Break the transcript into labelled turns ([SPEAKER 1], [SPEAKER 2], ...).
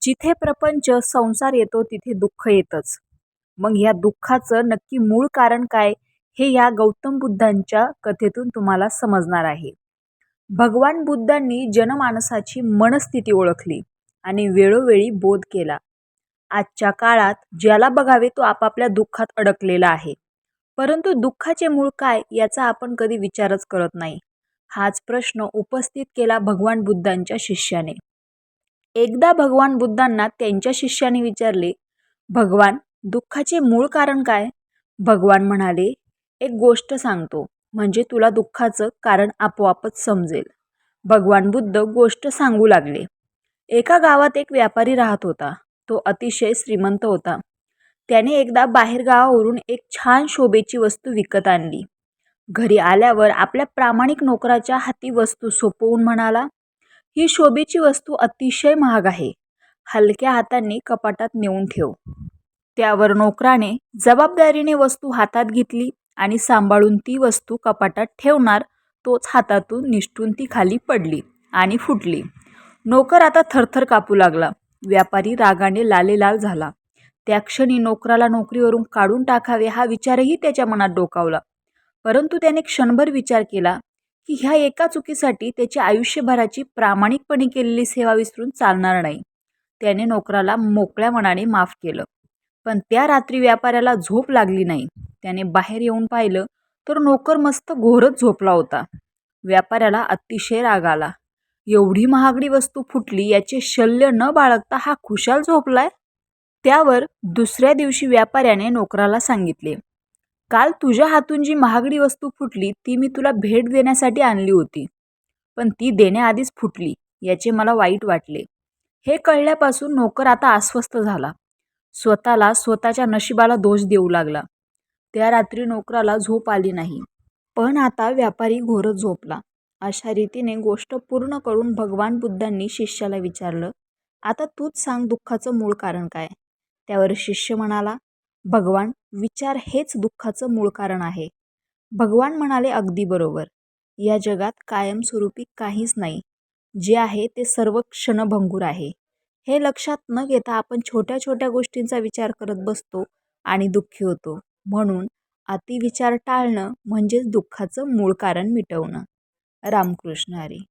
[SPEAKER 1] जिथे प्रपंच संसार येतो तिथे दुःख येतच. मग या दुःखाचं नक्की मूळ कारण काय हे या गौतम बुद्धांच्या कथेतून तुम्हाला समजणार आहे. भगवान बुद्धांनी जनमानसाची मनस्थिती ओळखली आणि वेळोवेळी बोध केला. आजच्या काळात ज्याला बघावे तो आपापल्या दुःखात अडकलेला आहे. परंतु दुःखाचे मूळ काय याचा आपण कधी विचारच करत नाही. हाच प्रश्न उपस्थित केला भगवान बुद्धांच्या शिष्याने. एकदा भगवान बुद्धांना त्यांच्या शिष्याने विचारले, भगवान, दुःखाचे मूळ कारण काय? भगवान म्हणाले, एक गोष्ट सांगतो म्हणजे तुला दुःखाचं कारण आपोआपच समजेल. भगवान बुद्ध गोष्ट सांगू लागले. एका गावात एक व्यापारी राहत होता. तो अतिशय श्रीमंत होता. त्याने एकदा बाहेर गावावरून एक छान शोभेची वस्तू विकत आणली. घरी आल्यावर आपल्या प्रामाणिक नोकराच्या हाती वस्तू सोपवून म्हणाला, ही शोभेची वस्तू अतिशय महाग आहे. हलक्या हाताने कपाटात नेऊन ठेव. त्यावर नोकराने जबाबदारीने वस्तू हातात घेतली आणि सांभाळून ती वस्तू कपाटात ठेवणार तोच हातातून निसटून ती खाली पडली आणि फुटली. नोकर आता थरथर कापू लागला. व्यापारी रागाने लालेलाल झाला. त्या क्षणी नोकराला नोकरीवरून काढून टाकावे हा विचारही त्याच्या मनात डोकावला. परंतु त्याने क्षणभर विचार केला की ह्या एका चुकीसाठी त्याची आयुष्यभराची प्रामाणिकपणे केलेली सेवा विसरून चालणार नाही. त्याने नोकराला मोकळ्या मनाने माफ केलं. पण त्या रात्री व्यापाऱ्याला झोप लागली नाही. त्याने बाहेर येऊन पाहिलं तर नोकर मस्त घोरच झोपला होता. व्यापाऱ्याला अतिशय राग आला. एवढी महागडी वस्तू फुटली याचे शल्य न बाळगता हा खुशाल झोपलाय. त्यावर दुसऱ्या दिवशी व्यापाऱ्याने नोकराला सांगितले, काल तुझ्या हातून जी महागडी वस्तू फुटली ती मी तुला भेट देण्यासाठी आणली होती, पण ती देण्याआधीच फुटली. याचे मला वाईट वाटले. हे कळल्यापासून नोकर आता अस्वस्थ झाला. स्वतःला स्वतःच्या नशिबाला दोष देऊ लागला. त्या रात्री नोकराला झोप आली नाही. पण आता व्यापारी घोरच झोपला. अशा रीतीने गोष्ट पूर्ण करून भगवान बुद्धांनी शिष्याला विचारलं, आता तूच सांग दुःखाचं मूळ कारण काय? त्यावर शिष्य म्हणाला, भगवान, विचार हेच दुःखाचं मूळ कारण आहे. भगवान म्हणाले, अगदी बरोबर. या जगात कायमस्वरूपी काहीच नाही. जे आहे ते सर्व क्षणभंगूर आहे. हे लक्षात न घेता आपण छोट्या छोट्या गोष्टींचा विचार करत बसतो आणि दुःखी होतो. म्हणून अतिविचार टाळणं म्हणजेच दुःखाचं मूळ कारण मिटवणं. रामकृष्ण हरी.